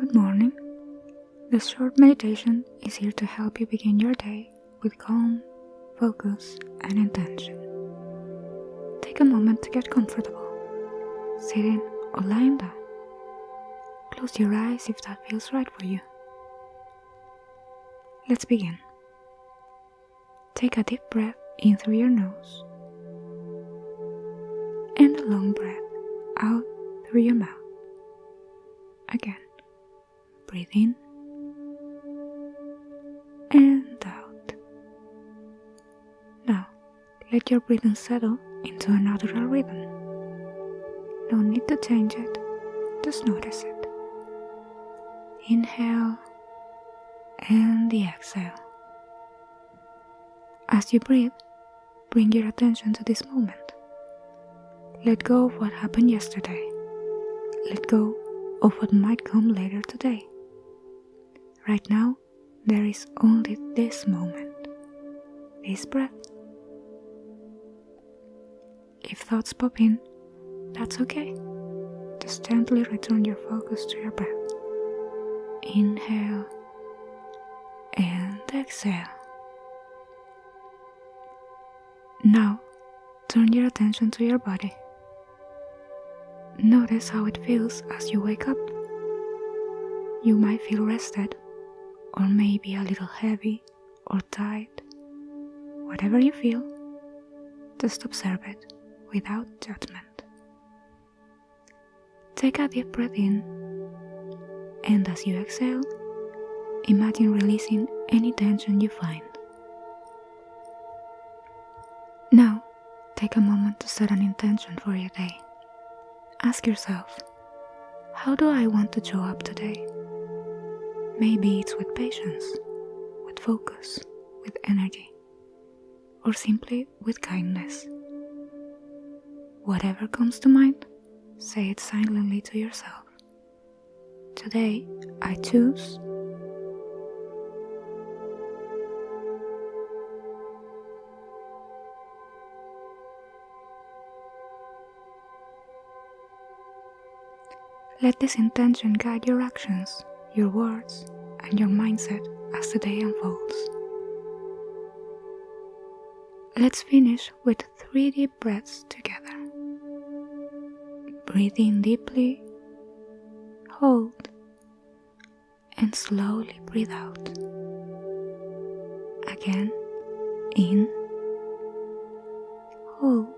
Good morning. This short meditation is here to help you begin your day with calm, focus, and intention. Take a moment to get comfortable, sitting or lying down. Close your eyes if that feels right for you. Let's begin. Take a deep breath in through your nose and a long breath out through your mouth. Again, breathe in and out. Now, let your breathing settle into a natural rhythm. No need to change it, just notice it. Inhale and the exhale. As you breathe, bring your attention to this moment. Let go of what happened yesterday. Let go of what might come later today. Right now, there is only this moment, this breath. If thoughts pop in, that's okay. Just gently return your focus to your breath. Inhale and exhale. Now, turn your attention to your body. Notice how it feels as you wake up. You might feel rested, or maybe a little heavy or tight. Whatever you feel, just observe it without judgment. Take a deep breath in, and as you exhale, imagine releasing any tension you find. Now, take a moment to set an intention for your day. Ask yourself, how do I want to show up today? Maybe it's with patience, with focus, with energy, or simply with kindness. Whatever comes to mind, say it silently to yourself. Today, I choose . Let this intention guide your actions, your words, and your mindset as the day unfolds. Let's finish with 3 deep breaths together. Breathe in deeply, hold, and slowly breathe out. Again, in, hold,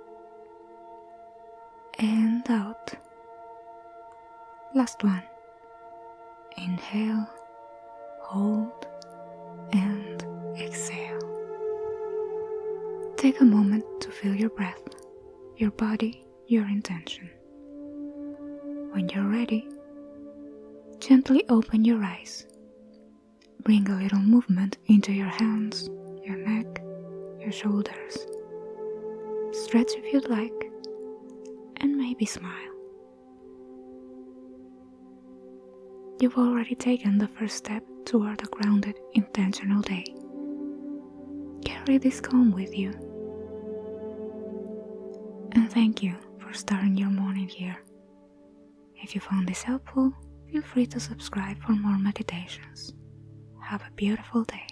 and out. Last one. Inhale, hold, and exhale. Take a moment to feel your breath, your body, your intention. When you're ready, gently open your eyes. Bring a little movement into your hands, your neck, your shoulders. Stretch if you'd like, and maybe smile. You've already taken the first step toward a grounded, intentional day. Carry this calm with you. And thank you for starting your morning here. If you found this helpful, feel free to subscribe for more meditations. Have a beautiful day.